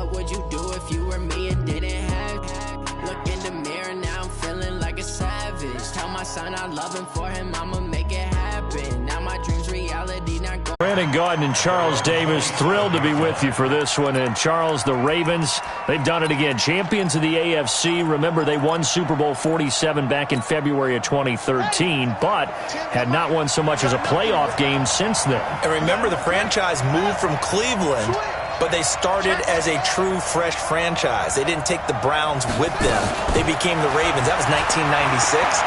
what would you do if you were me and didn't have it? Look in the mirror, now I'm feeling like a savage. Tell my son I love him, for him I'ma make it happen. Now my dream's reality, not go. Brandon Gaudin and Charles Davis, thrilled to be with you for this one. And Charles, the Ravens, they've done it again. Champions of the AFC. Remember, they won Super Bowl 47 back in February of 2013, but had not won so much as a playoff game since then. And remember, the franchise moved from Cleveland, but they started as a true fresh franchise. They didn't take the Browns with them. They became the Ravens. That was 1996.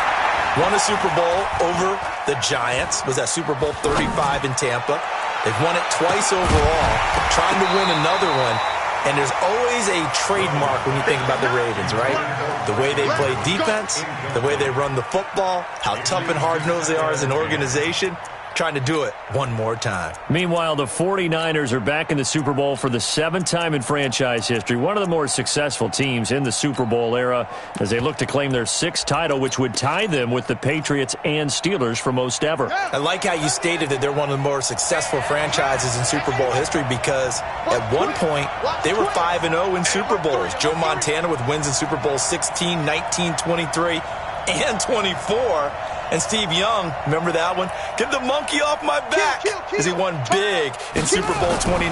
Won a Super Bowl over the Giants. Was that Super Bowl 35 in Tampa. They've won it twice overall, trying to win another one. And there's always a trademark when you think about the Ravens, right? The way they play defense, the way they run the football, how tough and hard-nosed they are as an organization. Trying to do it one more time. Meanwhile, the 49ers are back in the Super Bowl for the 7th time in franchise history. One of the more successful teams in the Super Bowl era as they look to claim their 6th title, which would tie them with the Patriots and Steelers for most ever. I like how you stated that they're one of the more successful franchises in Super Bowl history because at one point they were 5-0 in Super Bowls. Joe Montana with wins in Super Bowl 16, 19, 23, and 24. And Steve Young, remember that one? Get the monkey off my back as he won big in Super Bowl 29.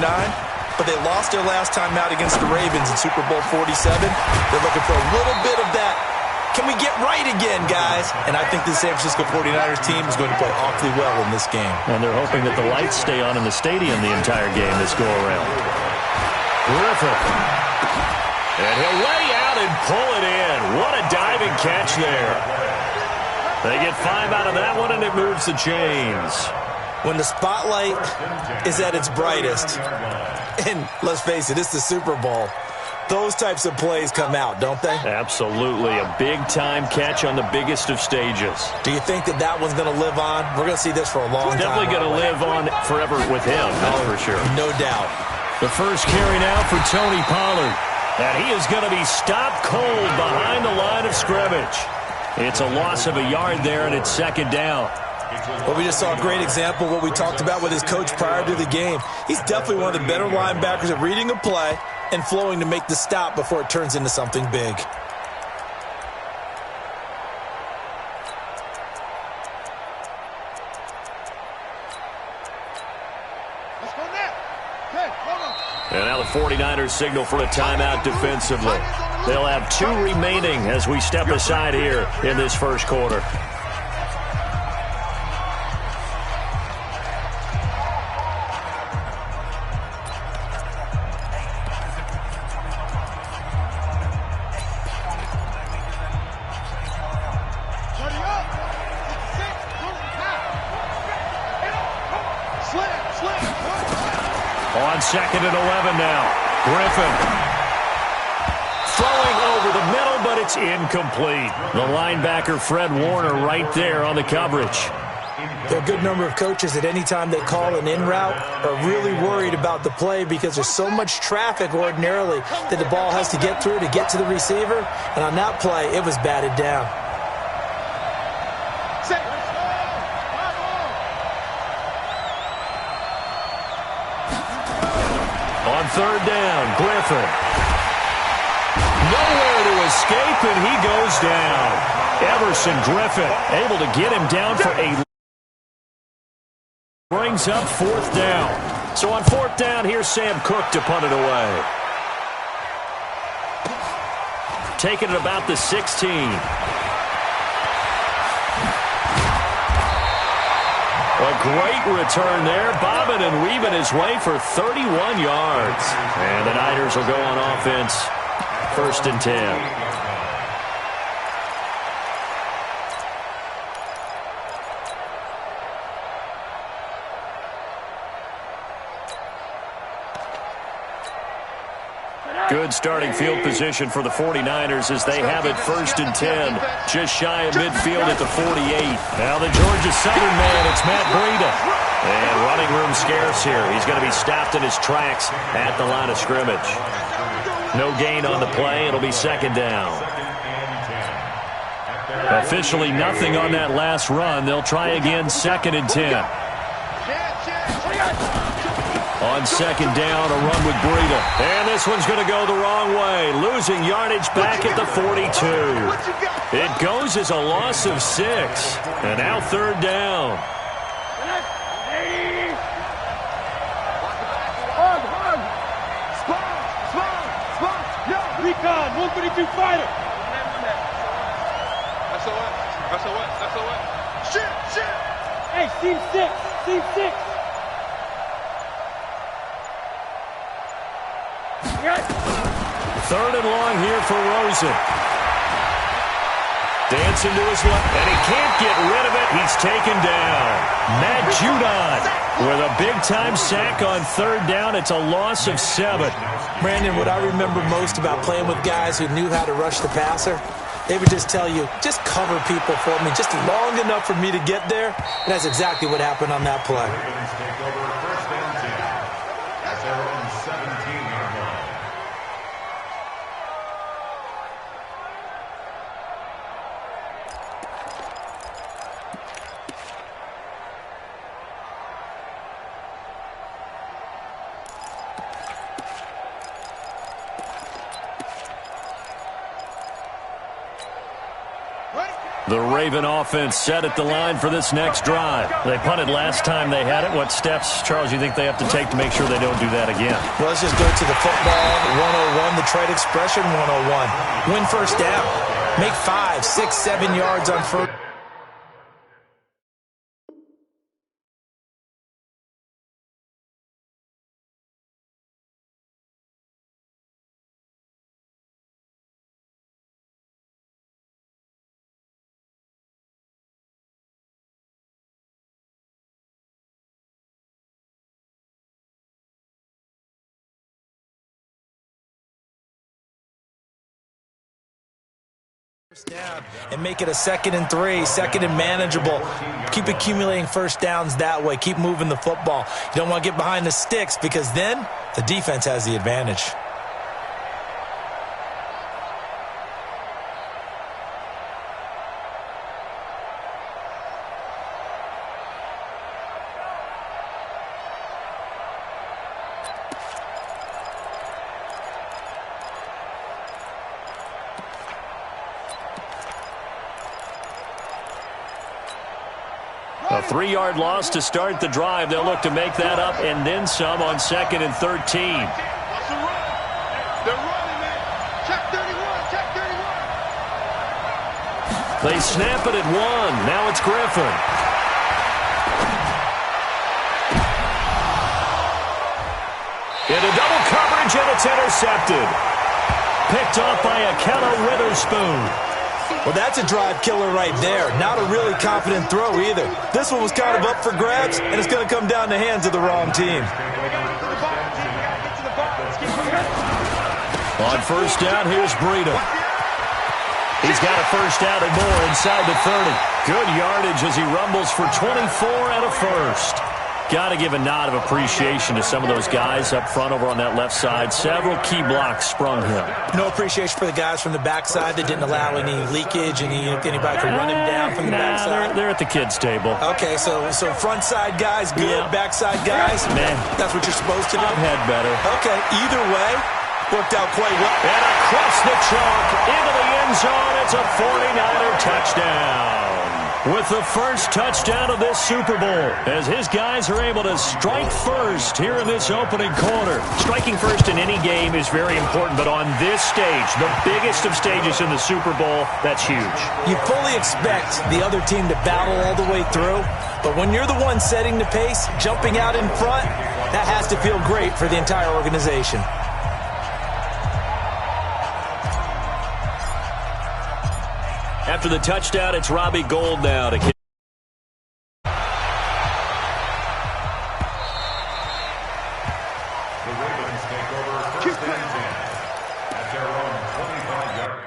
But they lost their last time out against the Ravens in Super Bowl 47. They're looking for a little bit of that. Can we get right again, guys? And I think the San Francisco 49ers team is going to play awfully well in this game. And they're hoping that the lights stay on in the stadium the entire game this go-around. Griffin. And he'll lay out and pull it in. What a diving catch there. They get 5 out of that one, and it moves the chains. When the spotlight is at its brightest, and let's face it, it's the Super Bowl, those types of plays come out, don't they? Absolutely. A big-time catch on the biggest of stages. Do you think that that one's going to live on? We're going to see this for a long time. Definitely going to live on forever with him, that's for sure. No doubt. The first carry now for Tony Pollard. And he is going to be stopped cold behind the line of scrimmage. It's a loss of a yard there, and it's 2nd down. Well, we just saw a great example of what we talked about with his coach prior to the game. He's definitely one of the better linebackers at reading a play and flowing to make the stop before it turns into something big. And now the 49ers signal for a timeout defensively. They'll have 2 remaining as we step aside here in this first quarter. On 2nd and 11 now. Griffin. Throwing over the middle, but it's incomplete. The linebacker, Fred Warner, right there on the coverage. There are a good number of coaches at any time they call an in route are really worried about the play because there's so much traffic ordinarily that the ball has to get through to get to the receiver. And on that play, it was batted down. On 3rd down, Griffin. Nowhere to escape, and he goes down. Everson Griffin able to get him down for a... Brings up 4th down. So on 4th down, here's Sam Cook to punt it away. Taking it about the 16. A great return there, bobbing and weaving his way for 31 yards. And the Niners will go on offense, 1st and 10. Good starting field position for the 49ers as they have it 1st and 10. Just shy of midfield at the 48. Now the Georgia Southern man, it's Matt Breida. And running room scarce here. He's going to be stopped in his tracks at the line of scrimmage. No gain on the play. It'll be 2nd down. Officially nothing on that last run. They'll try again 2nd and 10. On second down, a run with Breida. And this one's going to go the wrong way. Losing yardage back at the 42. It goes as a loss of 6. And now third down. Recon, 132 fighter. SOS. Shit. Hey, seam 6. Third and long here for Rosen. Dancing to his left, and he can't get rid of it. He's taken down. Matt Judon with a big-time sack on third down. It's a loss of 7. Brandon, what I remember most about playing with guys who knew how to rush the passer, they would just tell you, just cover people for me, just long enough for me to get there. And that's exactly what happened on that play. The Raven offense set at the line for this next drive. They punted last time they had it. What steps, Charles, you think they have to take to make sure they don't do that again? Well, let's just go to the football 101, the trade expression 101. Win first down. Make 5, 6, 7 yards on first. Down and make it a 2nd and 3, 2nd and manageable. Keep accumulating first downs that way. Keep moving the football. You don't want to get behind the sticks because then the defense has the advantage. A 3-yard loss to start the drive. They'll look to make that up and then some on 2nd and 13. They're running, man. Check 31. They snap it at 1. Now it's Griffin. Into double coverage, and it's intercepted. Picked off by Akello Witherspoon. Well, that's a drive killer right there. Not a really confident throw either. This one was kind of up for grabs, and it's going to come down the hands of the wrong team. On first down, here's Breida. He's got a first down and more inside the 30. Good yardage as he rumbles for 24 and a first. Got to give a nod of appreciation to some of those guys up front over on that left side. Several key blocks sprung him. No appreciation for the guys from the backside that didn't allow any leakage, anybody could run him down from the backside. They're at the kids' table. Okay, so front side guys good, backside guys, man, that's what you're supposed to do. I've had better. Okay, either way, worked out quite well. And across the chalk into the end zone, it's a 49er touchdown. With the first touchdown of this Super Bowl, as his guys are able to strike first here in this opening quarter. Striking first in any game is very important, but on this stage, the biggest of stages in the Super Bowl, that's huge. You fully expect the other team to battle all the way through, but when you're the one setting the pace, jumping out in front, that has to feel great for the entire organization. After the touchdown, it's Robbie Gould now to kick. The Ravens take over first and 10 at their own 25-yard.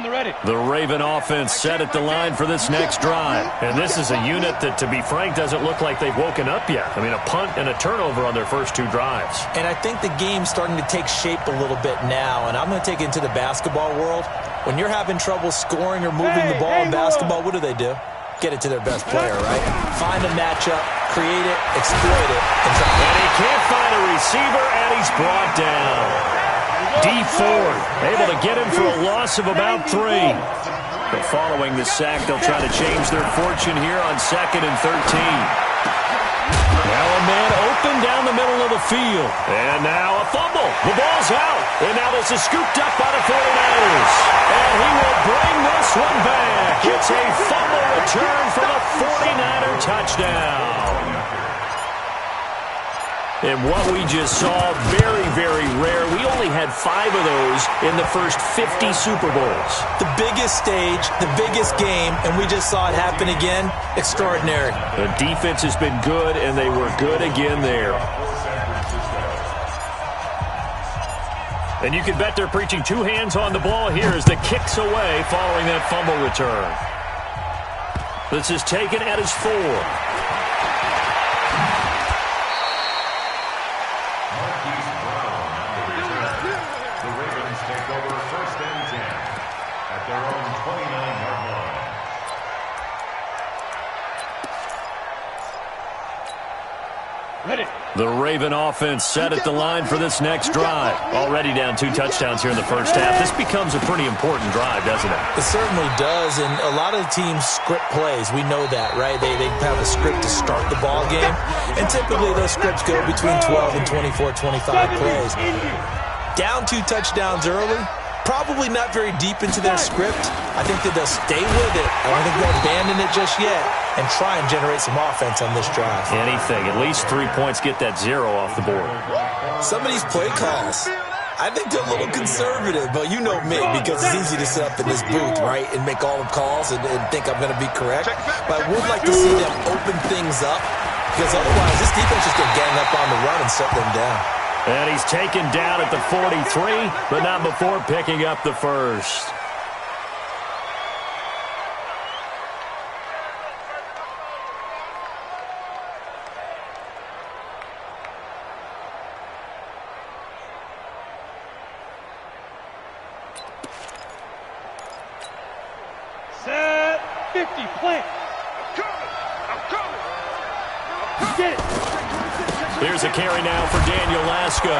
On the ready. The Raven offense set at the line for this next drive. And this is a unit that, to be frank, doesn't look like they've woken up yet. I mean, a punt and a turnover on their first 2 drives. And I think the game's starting to take shape a little bit now. And I'm going to take it into the basketball world. When you're having trouble scoring or moving the ball in basketball, what do? Get it to their best player, right? Find a matchup, create it, exploit it. And he can't find a receiver, and he's brought down. D Ford able to get him for a loss of about 3. But following the sack, they'll try to change their fortune here on 2nd and 13. Now a man open down the middle of the field. And now a fumble. The ball's out. And now this is scooped up by the 49ers. And he will bring this one back. It's a fumble return for the 49er touchdown. And what we just saw, very, very rare. We only had 5 of those in the first 50 Super Bowls. The biggest stage, the biggest game, and we just saw it happen again. Extraordinary. The defense has been good, and they were good again there. And you can bet they're preaching 2 hands on the ball here as the kick's away following that fumble return. This is taken at his 4. The Raven offense set at the line for this next drive. Already down 2 touchdowns here in the first half. This becomes a pretty important drive, doesn't it? It certainly does, and a lot of the teams script plays. We know that, right? They have a script to start the ball game, and typically those scripts go between 12 and 24, 25 plays. Down 2 touchdowns early, probably not very deep into their script. I think that they'll stay with it. I don't think they'll abandon it just yet and try and generate some offense on this drive. Anything. At least 3 points, get that 0 off the board. Some of these play calls, I think they're a little conservative, but you know me, because it's easy to sit up in this booth, right, and make all the calls and think I'm going to be correct. But I would like to see them open things up, because otherwise this defense is going to gang up on the run and shut them down. And he's taken down at the 43, but not before picking up the first. Set 50, play. I'm coming. Get it. Here's a carry now for Daniel Lasco.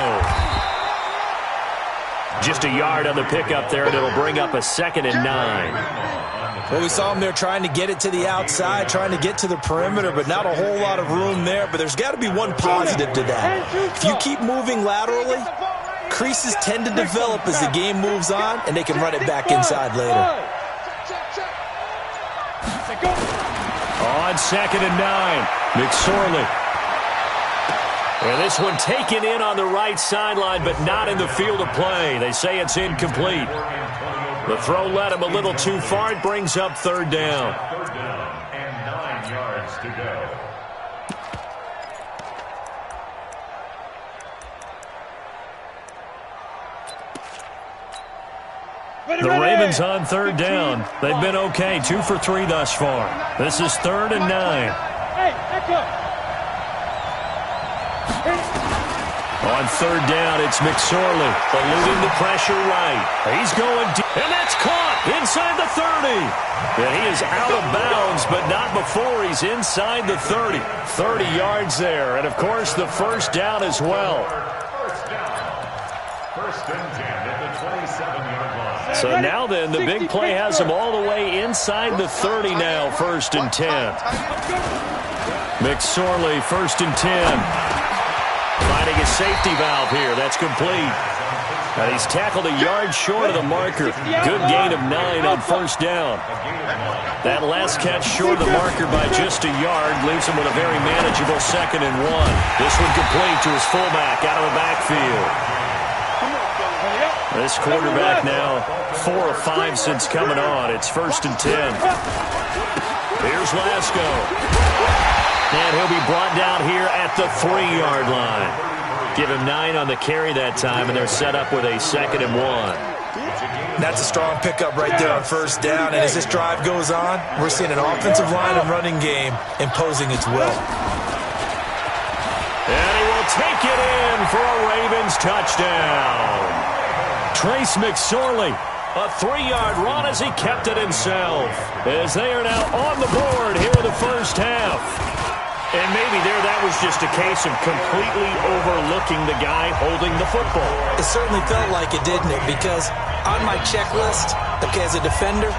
Just a yard on the pickup there, and it'll bring up a 2nd and 9. Well, we saw him there trying to get it to the outside, trying to get to the perimeter, but not a whole lot of room there. But there's got to be one positive to that. If you keep moving laterally, creases tend to develop as the game moves on, and they can run it back inside later. On 2nd and 9, McSorley. And this one taken in on the right sideline, but not in the field of play. They say it's incomplete. The throw led him a little too far. It brings up 3rd down. 3rd down and 9 yards to go. The Ravens on 3rd down. They've been okay, 2 for 3 thus far. This is 3rd and 9. Hey, echo. On 3rd down, it's McSorley, eluding the pressure right. He's going deep, and that's caught inside the 30. And he is out of bounds, but not before he's inside the 30. 30 yards there, and of course the 1st down as well. 1st and 10 at the 27-yard line. So now then, the big play has him all the way inside the 30 now, 1st and 10. McSorley, 1st and 10. Finding a safety valve here. That's complete. And he's tackled a yard short of the marker. Good gain of 9 on 1st down. That last catch short of the marker by just a yard leaves him with a very manageable 2nd and 1. This one complete to his fullback out of the backfield. This quarterback now 4 of 5 since coming on. It's 1st and 10. Here's Lasco. And he'll be brought down here at the 3-yard line. Give him 9 on the carry that time, and they're set up with a 2nd and 1. That's a strong pickup right there on first down. And as this drive goes on, we're seeing an offensive line and running game imposing its will. And he will take it in for a Ravens touchdown. Trace McSorley, a 3-yard run as he kept it himself. As they are now on the board here in the first half. And maybe there that was just a case of completely overlooking the guy holding the football. It certainly felt like it, didn't it? Because on my checklist, okay, as a defender,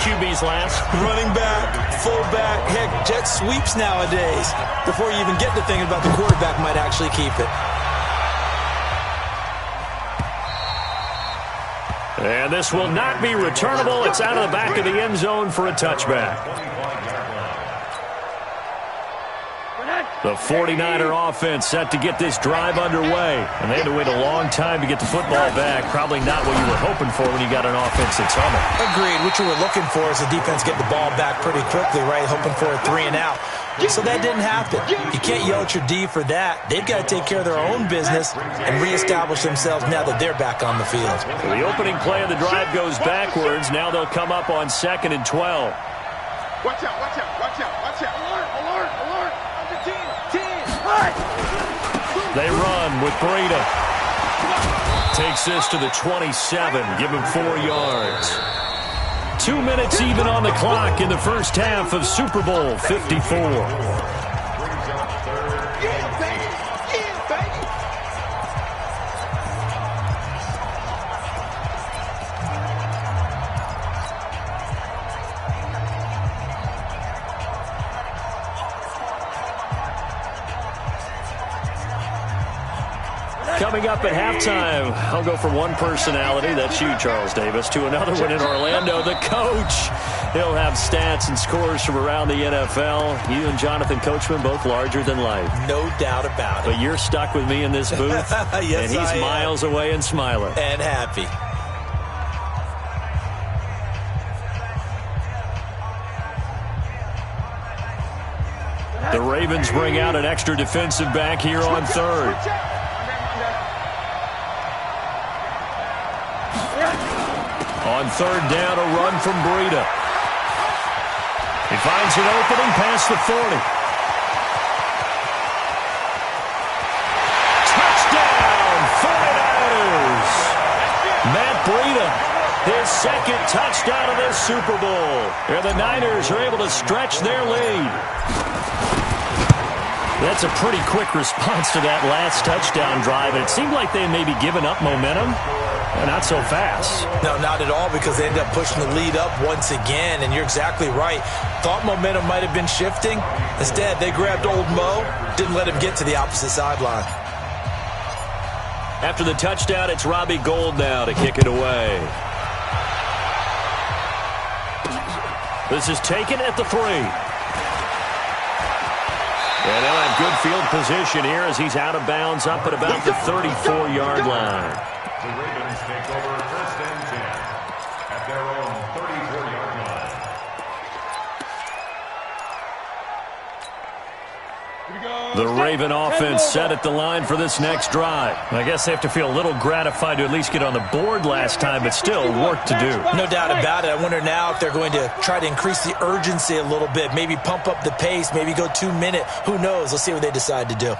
QB's last. running back, fullback, heck, jet sweeps nowadays. Before you even get to thinking about the quarterback might actually keep it. And this will not be returnable. It's out of the back of the end zone for a touchback. The 49er offense set to get this drive underway. And they had to wait a long time to get the football back. Probably not what you were hoping for when you got an offense that's humming. Agreed. What you were looking for is the defense get the ball back pretty quickly, right? Hoping for a 3 and out. So that didn't happen. You can't yell at your D for that. They've got to take care of their own business and reestablish themselves now that they're back on the field. So the opening play of the drive goes backwards. Now they'll come up on 2nd and 12. Watch out, watch out, watch out, watch out. Alert, alert, alert. On the team. They run with Breida. Takes this to the 27. Give him 4 yards. 2 minutes even on the clock in the first half of Super Bowl 54. Coming up at halftime, I'll go from one personality, that's you, Charles Davis, to another one in Orlando, the coach. He'll have stats and scores from around the NFL. You and Jonathan Coachman, both larger than life. No doubt about it. But you're stuck with me in this booth, yes, and he's miles away and smiling. And happy. The Ravens bring out an extra defensive back here on 3rd. On 3rd down, a run from Breida. He finds an opening past the 40. Touchdown, 49ers! Matt Breida, his 2nd touchdown of this Super Bowl. And the Niners are able to stretch their lead. That's a pretty quick response to that last touchdown drive. And it seemed like they may be giving up momentum. Not so fast. No, not at all, because they end up pushing the lead up once again, and you're exactly right. Thought momentum might have been shifting. Instead, they grabbed old Mo, didn't let him get to the opposite sideline. After the touchdown, it's Robbie Gould now to kick it away. This is taken at the 3. And they'll have good field position here as he's out of bounds up at about the 34-yard line. The Ravens take over 1st and 10 at their own 34-yard line. The Raven offense set at the line for this next drive. I guess they have to feel a little gratified to at least get on the board last time, but still work to do. No doubt about it. I wonder now if they're going to try to increase the urgency a little bit, maybe pump up the pace, maybe go 2-minute. Who knows? Let's see what they decide to do.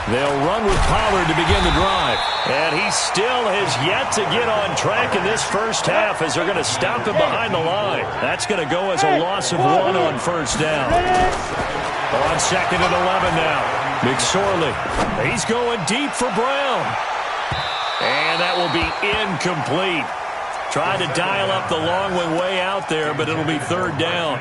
They'll run with Pollard to begin the drive. And he still has yet to get on track in this first half as they're going to stop him behind the line. That's going to go as a loss of 1 on 1st down. On 2nd and 11 now. McSorley. He's going deep for Brown. And that will be incomplete. Trying to dial up the long one way out there, but it'll be 3rd down.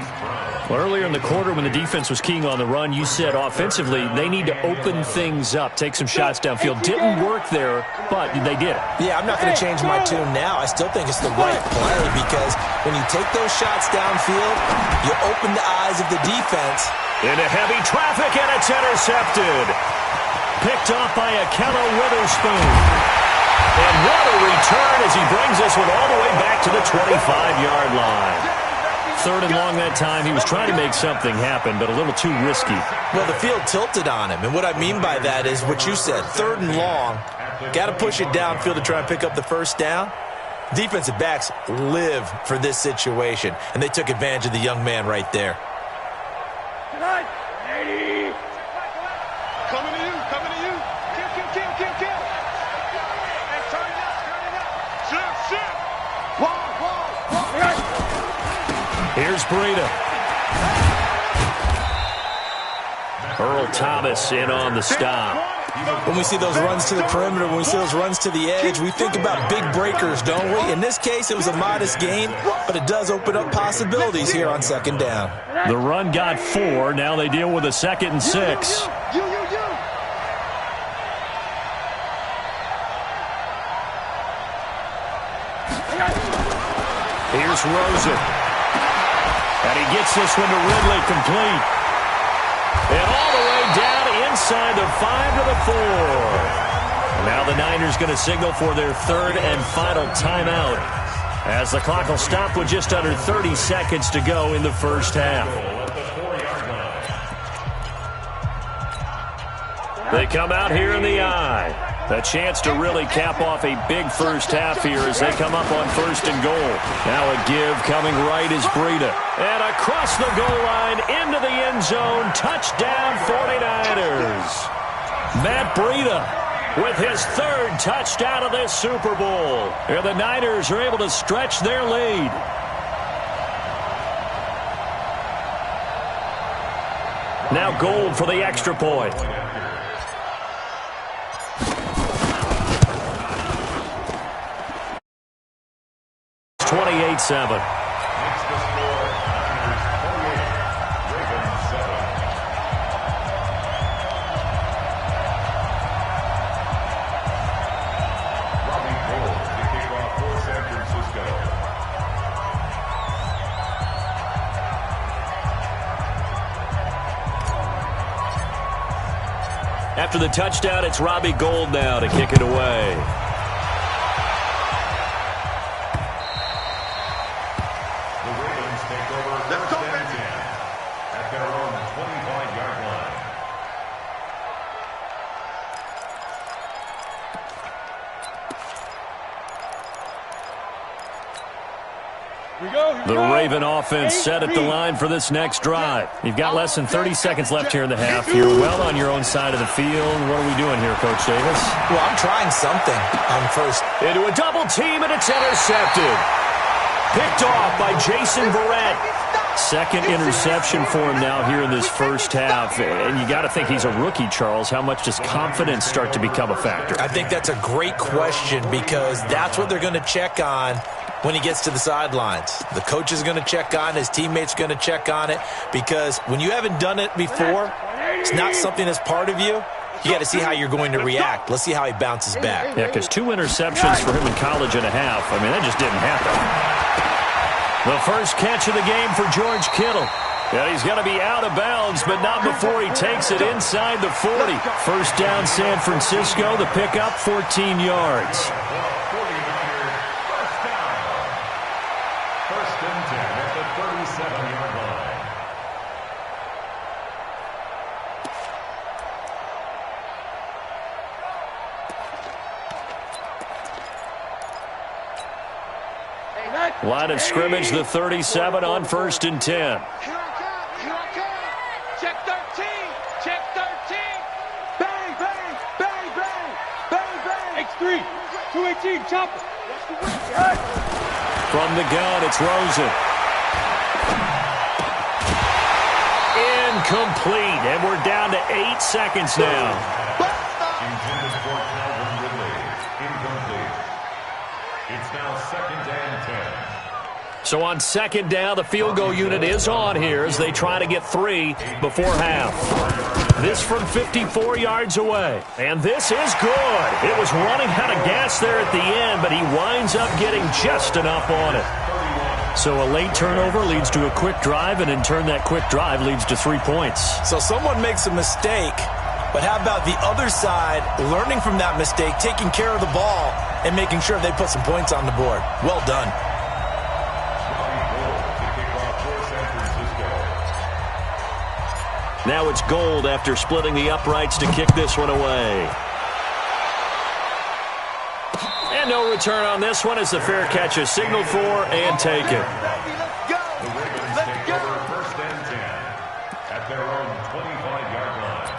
Well, earlier in the quarter when the defense was keying on the run, you said offensively they need to open things up, take some shots downfield. Didn't work there, but they did. Yeah, I'm not going to change my tune now. I still think it's the right play because when you take those shots downfield, you open the eyes of the defense. Into heavy traffic, and it's intercepted. Picked off by Akello Witherspoon. And what a return as he brings this one all the way back to the 25-yard line. 3rd and long that time. He was trying to make something happen, but a little too risky. Well, the field tilted on him, and what I mean by that is what you said, 3rd and long. Got to push it downfield to try and pick up the first down. Defensive backs live for this situation, and they took advantage of the young man right there. Coming to you, coming to you. Kill. And turn it up. Shift. Here's Breida. Earl Thomas in on the stop. When we see those runs to the perimeter, when we see those runs to the edge, we think about big breakers, don't we? In this case, it was a modest gain, but it does open up possibilities here on second down. The run got 4. Now they deal with a 2nd and 6. Here's Rosen. And he gets this one to Ridley, complete. And all the way down inside the 5 to the 4. Now the Niners going to signal for their 3rd and final timeout, as the clock will stop with just under 30 seconds to go in the first half. They come out here in the eye. A chance to really cap off a big first half here as they come up on 1st and goal. Now a give coming right is Breida. And across the goal line into the end zone. Touchdown 49ers. Matt Breida with his 3rd touchdown of this Super Bowl. And the Niners are able to stretch their lead. Now Gold for the extra point. 28-7. After the touchdown, it's Robbie Gould now to kick it away. The Raven offense set at the line for this next drive. You've got less than 30 seconds left here in the half. You're well on your own side of the field. What are we doing here, Coach Davis? Well, I'm trying something on first. Into a double team, and it's intercepted. Picked off by Jason Verrett. 2nd interception for him now here in this first half. And you got to think he's a rookie, Charles. How much does confidence start to become a factor? I think that's a great question, because that's what they're going to check on when he gets to the sidelines. The coach is going to check on it. His teammates are going to check on it, because when you haven't done it before, it's not something that's part of you. You got to see how you're going to react. Let's see how he bounces back. Yeah, because 2 interceptions for him in college and a half. I mean, that just didn't happen. The first catch of the game for George Kittle. Yeah, he's going to be out of bounds, but not before he takes it inside the 40. First down, San Francisco. The pickup, 14 yards. Line of scrimmage, the 37 on 1st and 10. Here I come. Check 13. Check 13. Bang, bang, bang, bang, bang, bang. X3. 218, chopper. From the gun, it's Rosen. Incomplete, and we're down to 8 seconds now. Intended for Calvin Ridley. Incomplete. It's now 2nd and 10. So on 2nd down, the field goal unit is on here as they try to get 3 before half. This from 54 yards away. And this is good. It was running out of gas there at the end, but he winds up getting just enough on it. So a late turnover leads to a quick drive, and in turn that quick drive leads to 3 points. So someone makes a mistake, but how about the other side learning from that mistake, taking care of the ball, and making sure they put some points on the board? Well done. Now it's Gold after splitting the uprights to kick this one away. And no return on this one as the fair catch is signaled for and taken. The Ravens take over first and 10 at their own 25-yard line.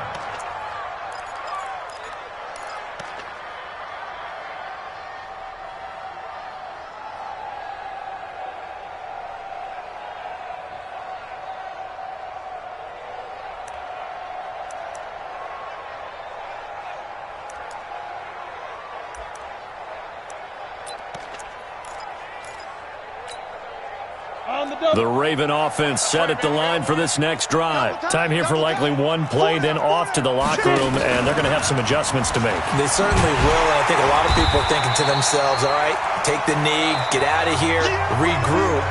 The Raven offense set at the line for this next drive. Time here for likely one play, then off to the locker room, and they're going to have some adjustments to make. They certainly will, and I think a lot of people are thinking to themselves, all right, take the knee, get out of here, regroup.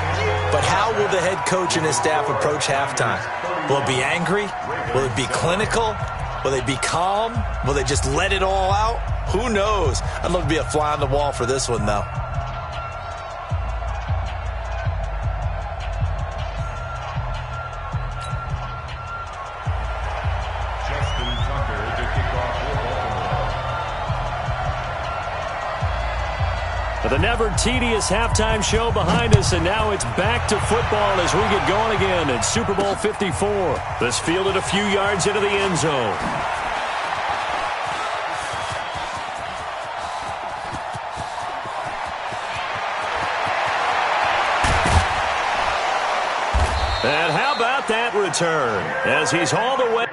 But how will the head coach and his staff approach halftime? Will it be angry? Will it be clinical? Will they be calm? Will they just let it all out? Who knows? I'd love to be a fly on the wall for this one, though. The never-tedious halftime show behind us, and now it's back to football as we get going again in Super Bowl 54. This fielded a few yards into the end zone. And how about that return as he's hauled away?